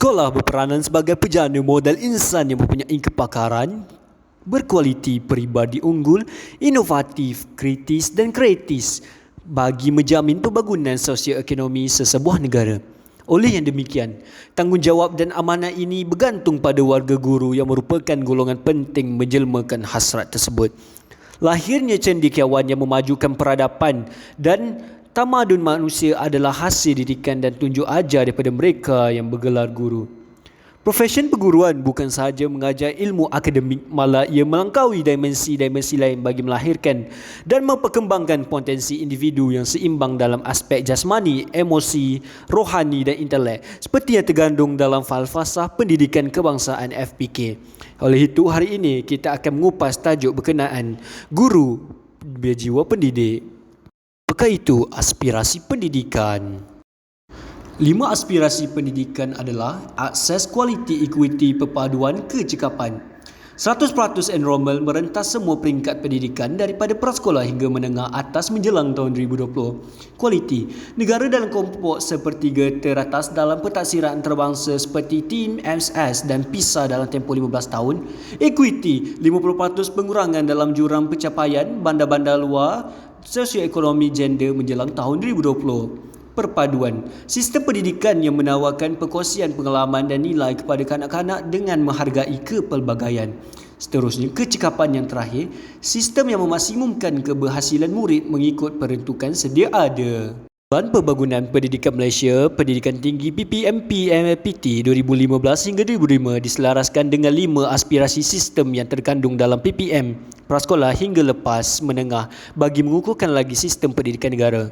Sekolah berperanan sebagai pejana modal insan yang mempunyai kepakaran, berkualiti peribadi unggul, inovatif, kritis dan kreatif bagi menjamin pembangunan sosioekonomi sesebuah negara. Oleh yang demikian, tanggungjawab dan amanah ini bergantung pada warga guru yang merupakan golongan penting menjelmakan hasrat tersebut. Lahirnya cendekiawan yang memajukan peradaban dan tamadun manusia adalah hasil didikan dan tunjuk ajar daripada mereka yang bergelar guru. Profesion perguruan bukan sahaja mengajar ilmu akademik, malah ia melangkaui dimensi-dimensi lain bagi melahirkan dan memperkembangkan potensi individu yang seimbang dalam aspek jasmani, emosi, rohani dan intelek, seperti yang tergandung dalam falsafah pendidikan kebangsaan FPK. Oleh itu, hari ini kita akan mengupas tajuk berkenaan guru berjiwa pendidik. Apakah itu aspirasi pendidikan? 5 aspirasi pendidikan adalah akses, kualiti, equity, perpaduan, kecekapan. 100% enrolment merentas semua peringkat pendidikan daripada prasekolah hingga menengah atas menjelang tahun 2020. Kualiti, negara dalam kelompok sepertiga teratas dalam pentaksiran antarabangsa seperti TIMSS dan PISA dalam tempoh 15 tahun. Equity, 50% pengurangan dalam jurang pencapaian bandar-bandar luar sosioekonomi gender menjelang tahun 2020. Perpaduan, sistem pendidikan yang menawarkan perkongsian pengalaman dan nilai kepada kanak-kanak dengan menghargai kepelbagaian. Seterusnya, kecekapan yang terakhir, sistem yang memaksimumkan keberhasilan murid mengikut peruntukan sedia ada. Dewan Pembangunan Pendidikan Malaysia, Pendidikan Tinggi PPMP MPT 2015 hingga 2005 diselaraskan dengan 5 aspirasi sistem yang terkandung dalam PPM, prasekolah hingga lepas menengah bagi mengukuhkan lagi sistem pendidikan negara.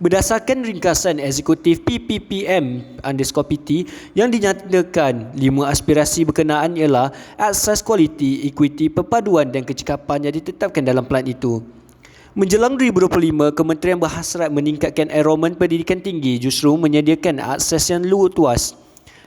Berdasarkan ringkasan eksekutif PPPM_PT yang dinyatakan, 5 aspirasi berkenaan ialah akses, kualiti, equity, perpaduan dan kecekapan yang ditetapkan dalam pelan itu. Menjelang 2025, Kementerian berhasrat meningkatkan enrolment pendidikan tinggi justru menyediakan akses yang luas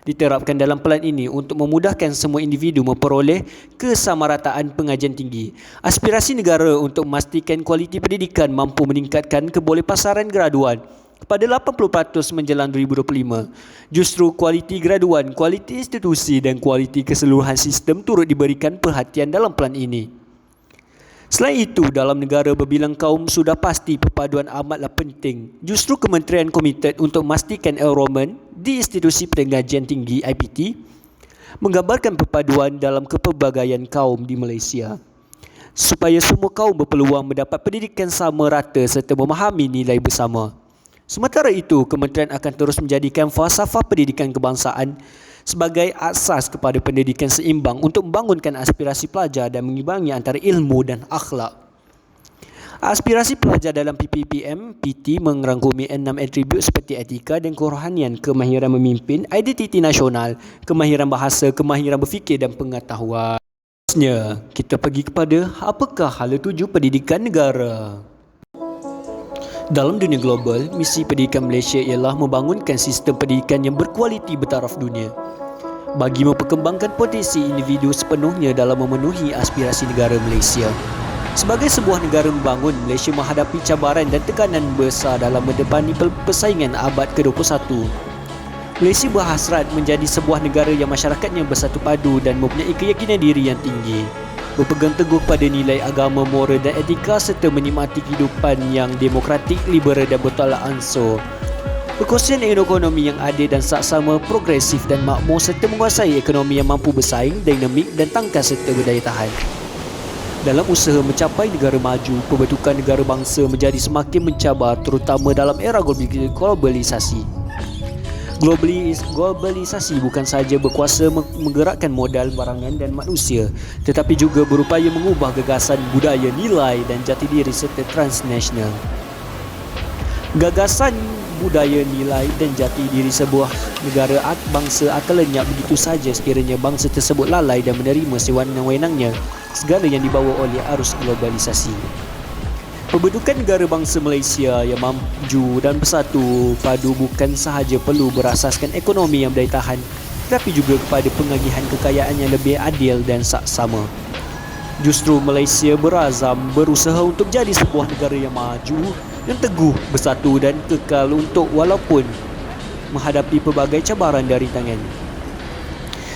diterapkan dalam pelan ini untuk memudahkan semua individu memperoleh kesamarataan pengajian tinggi. Aspirasi negara untuk memastikan kualiti pendidikan mampu meningkatkan kebolehpasaran graduan kepada 80% menjelang 2025. Justru kualiti graduan, kualiti institusi dan kualiti keseluruhan sistem turut diberikan perhatian dalam pelan ini. Selain itu, dalam negara berbilang kaum sudah pasti perpaduan amatlah penting. Justru kementerian komited untuk memastikan enrolment di institusi pengajian tinggi IPT menggambarkan perpaduan dalam kepelbagaian kaum di Malaysia supaya semua kaum berpeluang mendapat pendidikan sama rata serta memahami nilai bersama. Sementara itu, kementerian akan terus menjadikan falsafah pendidikan kebangsaan sebagai asas kepada pendidikan seimbang untuk membangunkan aspirasi pelajar dan mengimbangi antara ilmu dan akhlak. Aspirasi pelajar dalam PPPM-PT merangkumi 6 atribut seperti etika dan kerohanian, kemahiran memimpin, identiti nasional, kemahiran bahasa, kemahiran berfikir dan pengetahuan. Seterusnya, kita pergi kepada apakah hala tuju pendidikan negara. Dalam dunia global, misi pendidikan Malaysia ialah membangunkan sistem pendidikan yang berkualiti bertaraf dunia bagi memperkembangkan potensi individu sepenuhnya dalam memenuhi aspirasi negara Malaysia. Sebagai sebuah negara membangun, Malaysia menghadapi cabaran dan tekanan besar dalam mendepani persaingan abad ke-21. Malaysia berhasrat menjadi sebuah negara yang masyarakatnya bersatu padu dan mempunyai keyakinan diri yang tinggi, berpegang teguh pada nilai agama, moral dan etika serta menikmati kehidupan yang demokratik, liberal dan bertolak ansur. Perkongsian ekonomi yang adil dan saksama, progresif dan makmur serta menguasai ekonomi yang mampu bersaing, dinamik dan tangkas serta berdaya tahan. Dalam usaha mencapai negara maju, pembentukan negara bangsa menjadi semakin mencabar terutama dalam era globalisasi. Globalisasi bukan sahaja berkuasa menggerakkan modal, barangan dan manusia, tetapi juga berupaya mengubah gagasan, budaya, nilai dan jati diri serta transnasional. Gagasan, budaya, nilai dan jati diri sebuah negara bangsa akan lenyap begitu saja sekiranya bangsa tersebut lalai dan menerima sewenang-wenangnya segala yang dibawa oleh arus globalisasi. Pembentukan negara bangsa Malaysia yang maju dan bersatu padu bukan sahaja perlu berasaskan ekonomi yang berdaya tahan, tetapi juga kepada pengagihan kekayaan yang lebih adil dan saksama. Justru Malaysia berazam berusaha untuk jadi sebuah negara yang maju, yang teguh, bersatu dan kekal untuk walaupun menghadapi pelbagai cabaran dan rintangan.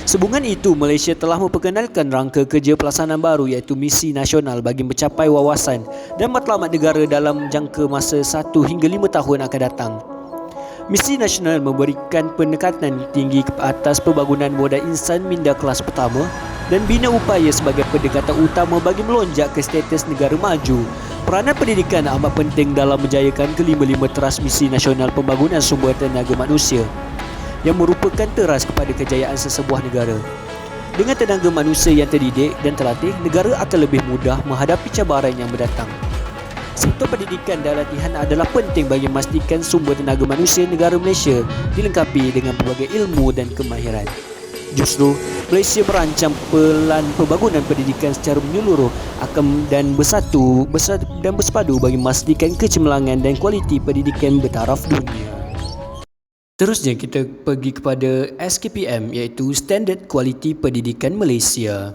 Sehubungan itu, Malaysia telah memperkenalkan rangka kerja pelaksanaan baru iaitu misi nasional bagi mencapai wawasan dan matlamat negara dalam jangka masa 1 hingga 5 tahun akan datang. Misi nasional memberikan penekanan tinggi ke atas pembangunan modal insan minda kelas pertama dan bina upaya sebagai pendekatan utama bagi melonjak ke status negara maju. Peranan pendidikan amat penting dalam menjayakan kelima-lima teras misi nasional pembangunan sumber tenaga manusia yang merupakan teras kepada kejayaan sesebuah negara. Dengan tenaga manusia yang terdidik dan terlatih, negara akan lebih mudah menghadapi cabaran yang mendatang. Sektor pendidikan dan latihan adalah penting bagi memastikan sumber tenaga manusia negara Malaysia dilengkapi dengan pelbagai ilmu dan kemahiran. Justru, Malaysia merancang pelan pembangunan pendidikan secara menyeluruh dan bersepadu bagi memastikan kecemerlangan dan kualiti pendidikan bertaraf dunia. Terusnya kita pergi kepada SKPM iaitu Standard Kualiti Pendidikan Malaysia.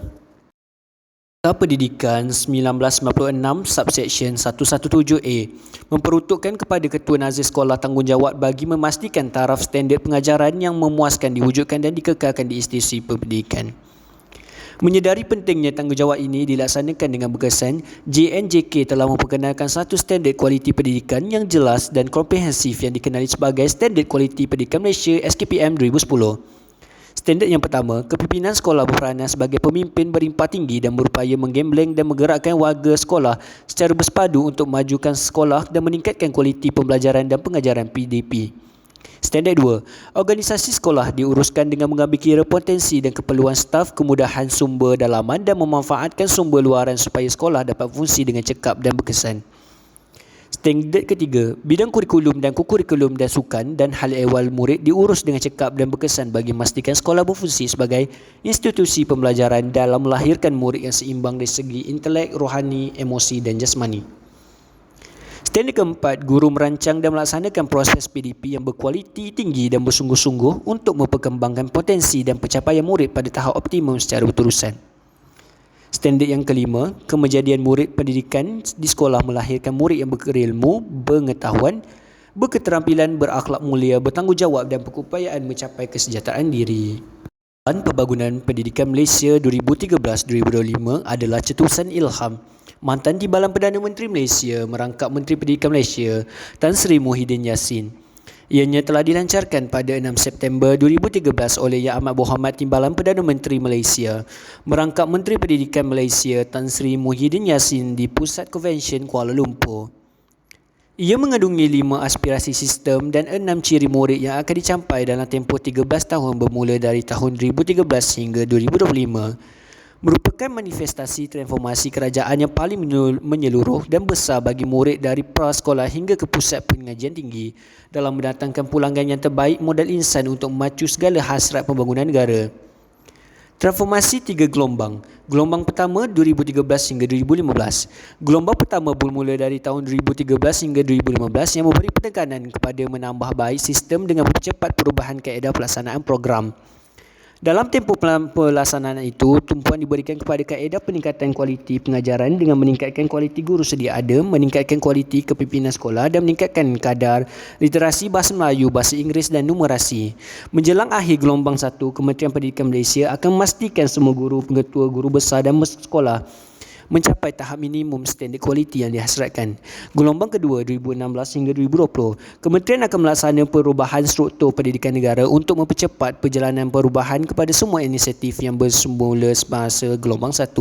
Pendidikan 1996 Subsection 117A memperuntukkan kepada Ketua Nazir Sekolah tanggungjawab bagi memastikan taraf standard pengajaran yang memuaskan diwujudkan dan dikekalkan di institusi pendidikan. Menyedari pentingnya tanggungjawab ini dilaksanakan dengan berkesan, JNJK telah memperkenalkan satu standard kualiti pendidikan yang jelas dan komprehensif yang dikenali sebagai Standard Kualiti Pendidikan Malaysia SKPM 2010. Standard yang pertama, kepimpinan sekolah berperanan sebagai pemimpin berimpah tinggi dan berupaya menggembleng dan menggerakkan warga sekolah secara bersepadu untuk memajukan sekolah dan meningkatkan kualiti pembelajaran dan pengajaran PDP. Standard 2, organisasi sekolah diuruskan dengan mengambil kira potensi dan keperluan staf, kemudahan sumber dalaman dan memanfaatkan sumber luaran supaya sekolah dapat fungsi dengan cekap dan berkesan. Standard ketiga, bidang kurikulum dan kokurikulum dan sukan dan hal ehwal murid diurus dengan cekap dan berkesan bagi memastikan sekolah berfungsi sebagai institusi pembelajaran dalam melahirkan murid yang seimbang dari segi intelek, rohani, emosi dan jasmani. Standard keempat, guru merancang dan melaksanakan proses PDP yang berkualiti tinggi dan bersungguh-sungguh untuk memperkembangkan potensi dan pencapaian murid pada tahap optimum secara berterusan. Standard yang kelima, kemejadian murid pendidikan di sekolah melahirkan murid yang berilmu, pengetahuan, berketerampilan, berakhlak mulia, bertanggungjawab dan berupayaan mencapai kesejahteraan diri. Pembangunan Pendidikan Malaysia 2013-2025 adalah cetusan ilham mantan Timbalan Perdana Menteri Malaysia merangkap Menteri Pendidikan Malaysia Tan Sri Muhyiddin Yassin. Ianya telah dilancarkan pada 6 September 2013 oleh Yang Amat Berhormat Timbalan Perdana Menteri Malaysia merangkap Menteri Pendidikan Malaysia Tan Sri Muhyiddin Yassin di Pusat Konvensyen Kuala Lumpur. Ia mengandungi 5 aspirasi sistem dan 6 ciri murid yang akan dicapai dalam tempoh 13 tahun bermula dari tahun 2013 hingga 2025. Merupakan manifestasi transformasi kerajaan yang paling menyeluruh dan besar bagi murid dari prasekolah hingga ke pusat pengajian tinggi dalam mendatangkan pulangan yang terbaik modal insan untuk memacu segala hasrat pembangunan negara. Transformasi 3 gelombang. Gelombang pertama 2013 hingga 2015. Gelombang pertama bermula dari tahun 2013 hingga 2015 yang memberi penekanan kepada menambah baik sistem dengan mempercepat perubahan kaedah pelaksanaan program. Dalam tempoh pelaksanaan itu, tumpuan diberikan kepada kaedah peningkatan kualiti pengajaran dengan meningkatkan kualiti guru sedia ada, meningkatkan kualiti kepimpinan sekolah dan meningkatkan kadar literasi bahasa Melayu, bahasa Inggeris dan numerasi. Menjelang akhir gelombang 1, Kementerian Pendidikan Malaysia akan memastikan semua guru, pengetua guru besar dan sekolah mencapai tahap minimum standard kualiti yang dihasratkan. Gelombang kedua 2016 hingga 2020, Kementerian akan melaksanakan perubahan struktur pendidikan negara untuk mempercepat perjalanan perubahan kepada semua inisiatif yang bersemula semasa gelombang 1.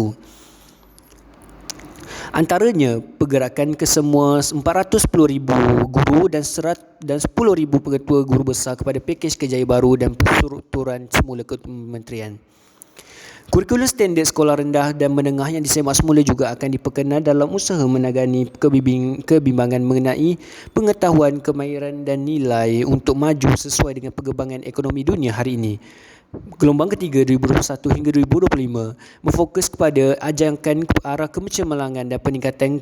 Antaranya, pergerakan ke semua 410,000 guru dan 10,000 pengetua guru besar kepada pakej kerjaya baru dan perstrukturan semula kementerian. Kurikulum standard sekolah rendah dan menengah yang disemak semula juga akan diperkenal dalam usaha menangani kebimbangan mengenai pengetahuan, kemahiran dan nilai untuk maju sesuai dengan perkembangan ekonomi dunia hari ini. Gelombang ketiga 2021 hingga 2025 berfokus kepada ajakan ke arah kecemerlangan dan peningkatan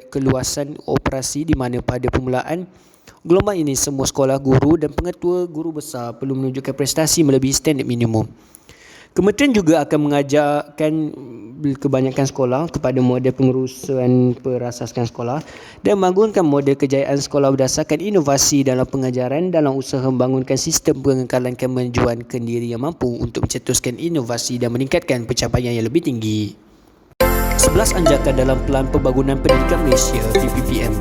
keluasan operasi di mana pada permulaan gelombang ini semua sekolah guru dan pengetua guru besar perlu menunjukkan prestasi melebihi standard minimum. Kementerian juga akan mengajarkan kebanyakan sekolah kepada model pengurusan perasaskan sekolah dan membangunkan model kejayaan sekolah berdasarkan inovasi dalam pengajaran dalam usaha membangunkan sistem pengekalan kemajuan kendiri yang mampu untuk mencetuskan inovasi dan meningkatkan pencapaian yang lebih tinggi. 11 anjakan dalam Pelan Pembangunan Pendidikan Malaysia (PPPM).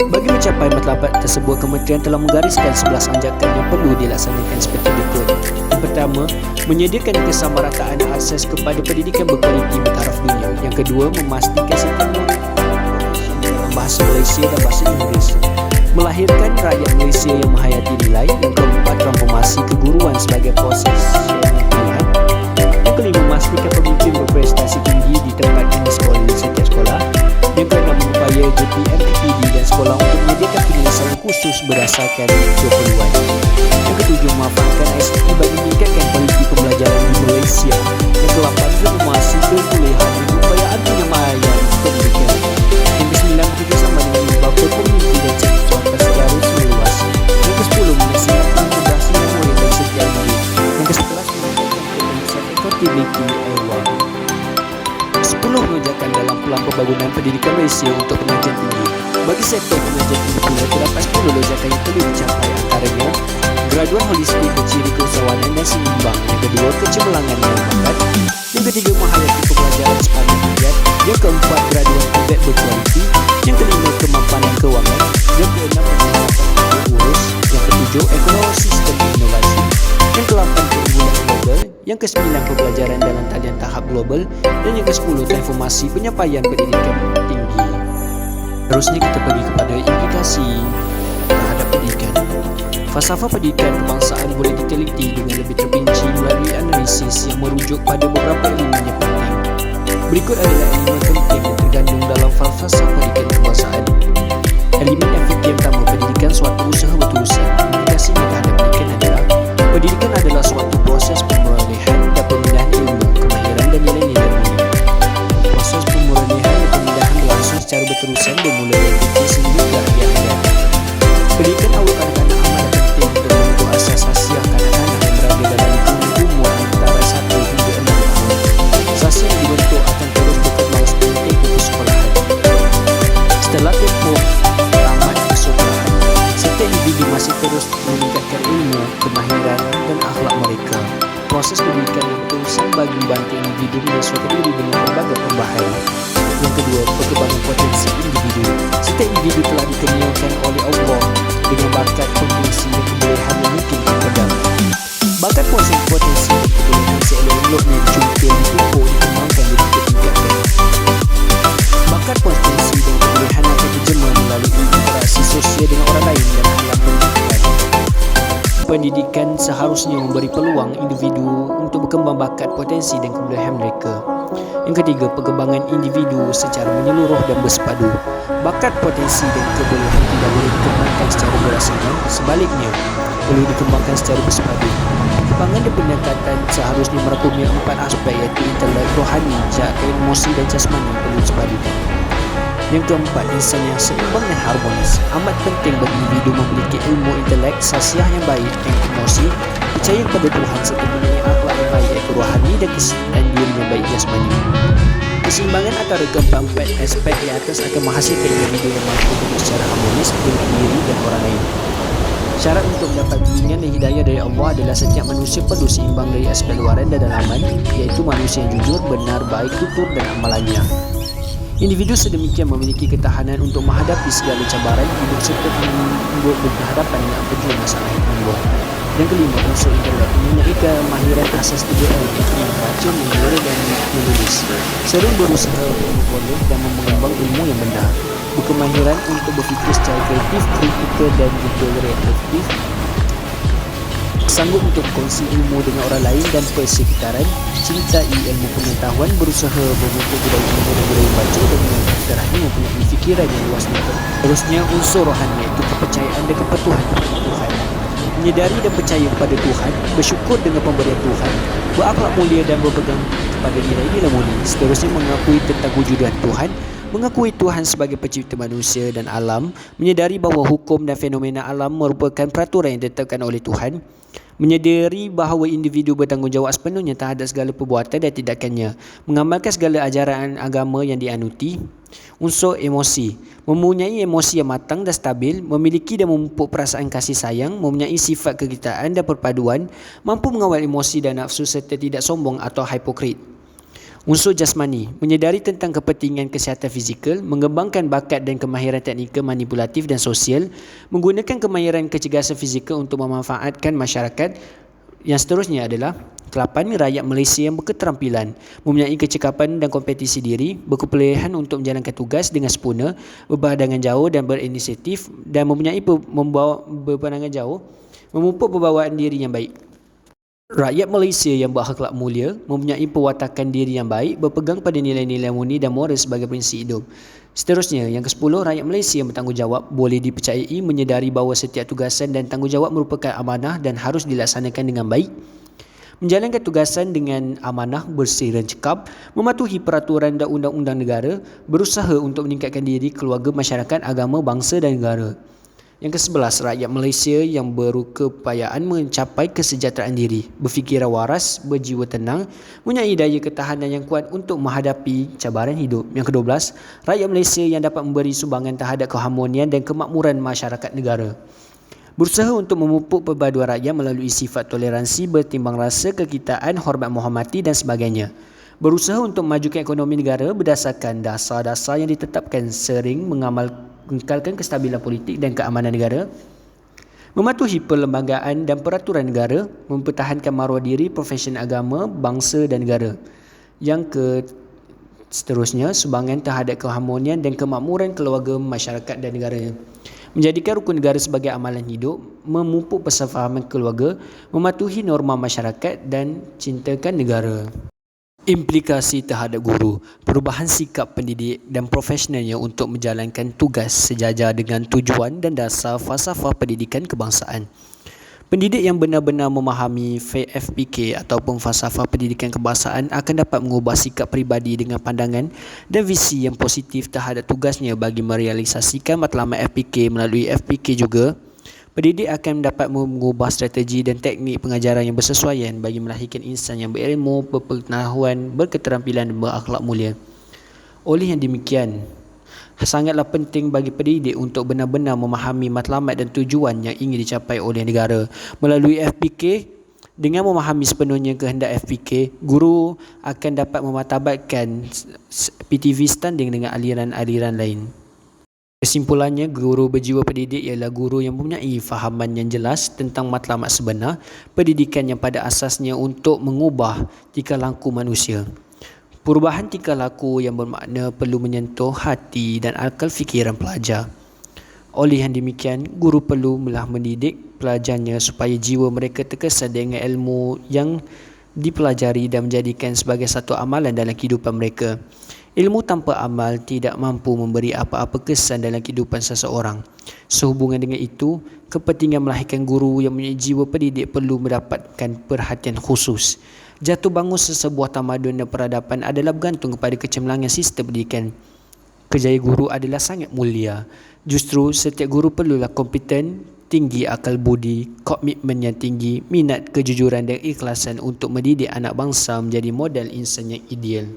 Bagi mencapai matlamat tersebut, kementerian telah menggariskan 11 anjakan yang perlu dilaksanakan seperti berikut. Yang pertama, menyediakan kesamarataan akses kepada pendidikan berkualiti bertaraf dunia. Yang kedua, memastikan setiap murid dalam bahasa Malaysia dan bahasa Inggeris. Melahirkan rakyat Malaysia yang menghayati nilai. Yang keempat, transformasi keguruan sebagai proses yang pilihan. Yang kelima, memastikan pemimpin berprestasi tinggi di tempat ini sekolah di setiap sekolah. Yang keenam, mengupaya JPM, PPD dan sekolah untuk menyediakan penyelesaian khusus berdasarkan keperluan. Yang ketujuh, memanfaatkan ICT bagi meningkatkan kualiti pembelajaran di Malaysia. Yang kelapan, reformasi kebolehan dan upayaan penyamaran pendidikan. Yang kesembilan, bekerjasama dengan lembaga komuniti dan sektor secara luas. Yang kesepuluh, menyiapkan integrasi memori dan setiap murid. Yang kesebelas, meningkatkan pemeriksaan accountability award. 10 mengerjakan dalam Pelan Pembangunan Pendidikan Malaysia untuk pengajian tinggi. Bagi sektor pengajian tinggi pula, terdapat 10 lonjakan yang perlu dicapai, antaranya graduan holistik berciri keusahawanan dan seimbang. Yang kedua, kecemerlangan dan bakat. Yang ketiga, menghayati pembelajaran sepanjang hayat. Yang keempat, graduan Tibet berkualiti. Yang kelima, kemampanan kewangan. Yang keenam, peningkatan urus. Yang ketujuh, ekonomi sistem inovasi. Yang ke-8, keunggulan global. Yang ke-9, pembelajaran dalam talian tahap global. Dan yang ke-10, transformasi penyampaian pendidikan tinggi. Terusnya kita pergi kepada implikasi terhadap pendidikan. Falsafah pendidikan kebangsaan boleh diteliti dengan lebih terperinci melalui analisis yang merujuk pada beberapa elemen yang penting. Berikut adalah elemen penting yang tergandung dalam falsafah pendidikan kebangsaan. Elemen yang fikir pertama, pendidikan suatu usaha berterusan. Implikasinya terhadap pendidikan adalah pendidikan adalah suatu proses pemulihan dan pemindahan ilmu, kemahiran dan nilai-nilai mulia. Proses pemulihan dan pemindahan berlangsung secara berterusan bermula dari kecil sehingga ke akhir-akhir. Pendidikan awal kanak-kanak amat penting untuk membentuk asas sasiah kanak-kanak yang berada dalam lingkungan umur antara 1 hingga 6 tahun. Sasiah yang dibentuk akan terus berkembang sepanjang tempoh persekolahan. Setelah tempoh tamat persekolahan, setiap individu masih terus meningkatkan ilmu, kemahiran dan akhlak mereka. Proses pendidikan yang berterusan bagi membantu individu menyesuaikan diri dengan berbagai perubahan. Yang kedua, perkembangan potensi individu. Setiap individu telah dikurniakan oleh Allah dengan bakat, potensi dan kebolehan yang mungkin dipendam. Bakat potensi dan kebolehan seelok-eloknya dijungkir, dipupuk, dikembangkan dan ditingkatkan. Bakat potensi dan kebolehan akan dijema melalui interaksi sosial dengan orang lain dan alam pendidikan. Pendidikan seharusnya memberi peluang individu untuk berkembang bakat, potensi dan kebolehan mereka. Yang ketiga, perkembangan individu secara menyeluruh dan bersepadu. Bakat, potensi dan kebolehan tidak boleh dikembangkan secara berasakan, sebaliknya perlu dikembangkan secara bersepadu. Perkembangan dan pendekatan seharusnya merangkumi 4 aspek, iaitu intelek, rohani, emosi dan jasmani perlu disepadukan. Yang keempat, insan yang seimbang dan harmonis. Amat penting bagi individu memiliki ilmu intelek, sasiah yang baik, dan emosi, percaya kepada Tuhan serta mempunyai akhlak yang baik, iaitu rohani dan diri yang baik jasmani. Keseimbangan antara keempat aspek di atas akan menghasilkan individu yang mampu hidup secara harmonis dengan diri dan orang lain. Syarat untuk mendapat bimbingan dan hidayah dari Allah adalah setiap manusia perlu seimbang dari aspek luaran dan dalaman, iaitu manusia yang jujur, benar, baik, tutur dan amalannya. Individu sedemikian memiliki ketahanan untuk menghadapi segala cabaran hidup serta untuk berhadapan dengan berbagai masalah yang timbul. Yang kelima, unsur intelek mempunyai kemahiran asas 3M, iaitu membaca, mengira dan menulis. Sering berusaha untuk memperoleh dan mengembang ilmu yang benar. Berkemahiran untuk berfikir secara kreatif, kritikal dan juga reflektif. Sanggup untuk kongsi ilmu dengan orang lain dan persekitaran. Cintai ilmu pengetahuan, berusaha membentuk budaya ilmu dan budaya baca dan terakhir mempunyai fikiran yang luas. Terusnya, unsur rohani iaitu kepercayaan dan kepatuhan kepada Tuhan. Menyedari dan percaya kepada Tuhan, bersyukur dengan pemberian Tuhan, berakhlak mulia dan berpegang kepada nilai-nilai mulia. Seterusnya, mengakui tentang wujudan Tuhan, mengakui Tuhan sebagai pencipta manusia dan alam, menyedari bahawa hukum dan fenomena alam merupakan peraturan yang ditetapkan oleh Tuhan, Menyedari bahawa individu bertanggungjawab sepenuhnya terhadap segala perbuatan dan tindakannya, mengamalkan segala ajaran agama yang dianuti. Unsur emosi, mempunyai emosi yang matang dan stabil, memiliki dan memupuk perasaan kasih sayang, mempunyai sifat kegitaan dan perpaduan, mampu mengawal emosi dan nafsu serta tidak sombong atau hipokrit. Unsur jasmani, menyedari tentang kepentingan kesihatan fizikal, mengembangkan bakat dan kemahiran teknikal manipulatif dan sosial, menggunakan kemahiran kecergasan fizikal untuk memanfaatkan masyarakat. Yang seterusnya adalah 8. Rakyat Malaysia yang berketerampilan, mempunyai kecekapan dan kompetisi diri, berkepelihan untuk menjalankan tugas dengan sempurna, berpandangan jauh dan berinisiatif, dan mempunyai berpandangan jauh, memupuk perbawaan diri yang baik. Rakyat Malaysia yang berakhlak mulia, mempunyai pewatakan diri yang baik, berpegang pada nilai-nilai murni dan moral sebagai prinsip hidup. Seterusnya, yang ke-10, rakyat Malaysia yang bertanggungjawab, boleh dipercayai, menyedari bahawa setiap tugasan dan tanggungjawab merupakan amanah dan harus dilaksanakan dengan baik. Menjalankan tugasan dengan amanah, bersih dan cekap, mematuhi peraturan dan undang-undang negara, berusaha untuk meningkatkan diri, keluarga, masyarakat, agama, bangsa dan negara. Yang ke-11, rakyat Malaysia yang berkeupayaan mencapai kesejahteraan diri, berfikiran waras, berjiwa tenang, mempunyai daya ketahanan yang kuat untuk menghadapi cabaran hidup. Yang ke-12, rakyat Malaysia yang dapat memberi sumbangan terhadap keharmonian dan kemakmuran masyarakat negara. Berusaha untuk memupuk perpaduan rakyat melalui sifat toleransi, bertimbang rasa, kekitaan, hormat menghormati dan sebagainya. Berusaha untuk memajukan ekonomi negara berdasarkan dasar-dasar yang ditetapkan, sering mengekalkan kestabilan politik dan keamanan negara, mematuhi perlembagaan dan peraturan negara, mempertahankan maruah diri, profesion agama, bangsa dan negara. Seterusnya, sumbangan terhadap keharmonian dan kemakmuran keluarga, masyarakat dan negara. Menjadikan rukun negara sebagai amalan hidup, memupuk persefahaman keluarga, mematuhi norma masyarakat dan cintakan negara. Implikasi terhadap guru, perubahan sikap pendidik dan profesionalnya untuk menjalankan tugas sejajar dengan tujuan dan dasar falsafah pendidikan kebangsaan. Pendidik yang benar-benar memahami FPK ataupun falsafah pendidikan kebangsaan akan dapat mengubah sikap peribadi dengan pandangan dan visi yang positif terhadap tugasnya bagi merealisasikan matlamat FPK. Melalui FPK juga, pendidik akan dapat mengubah strategi dan teknik pengajaran yang bersesuaian bagi melahirkan insan yang berilmu, berpengetahuan, berketerampilan dan berakhlak mulia. Oleh yang demikian, sangatlah penting bagi pendidik untuk benar-benar memahami matlamat dan tujuan yang ingin dicapai oleh negara. Melalui FPK, dengan memahami sepenuhnya kehendak FPK, guru akan dapat memartabatkan PTV standing dengan aliran-aliran lain. Kesimpulannya, guru berjiwa pendidik ialah guru yang mempunyai fahaman yang jelas tentang matlamat sebenar pendidikan yang pada asasnya untuk mengubah tingkah laku manusia. Perubahan tingkah laku yang bermakna perlu menyentuh hati dan akal fikiran pelajar. Oleh yang demikian, guru perlu mendidik pelajarnya supaya jiwa mereka terkesan dengan ilmu yang dipelajari dan menjadikan sebagai satu amalan dalam kehidupan mereka. Ilmu tanpa amal tidak mampu memberi apa-apa kesan dalam kehidupan seseorang. Sehubungan dengan itu, kepentingan melahirkan guru yang mempunyai jiwa pendidik perlu mendapatkan perhatian khusus. Jatuh bangun sesebuah tamadun dan peradaban adalah bergantung kepada kecemerlangan sistem pendidikan. Kerjaya guru adalah sangat mulia. Justru setiap guru perlulah kompeten, tinggi akal budi, komitmen yang tinggi, minat, kejujuran dan ikhlasan untuk mendidik anak bangsa menjadi model insan yang ideal.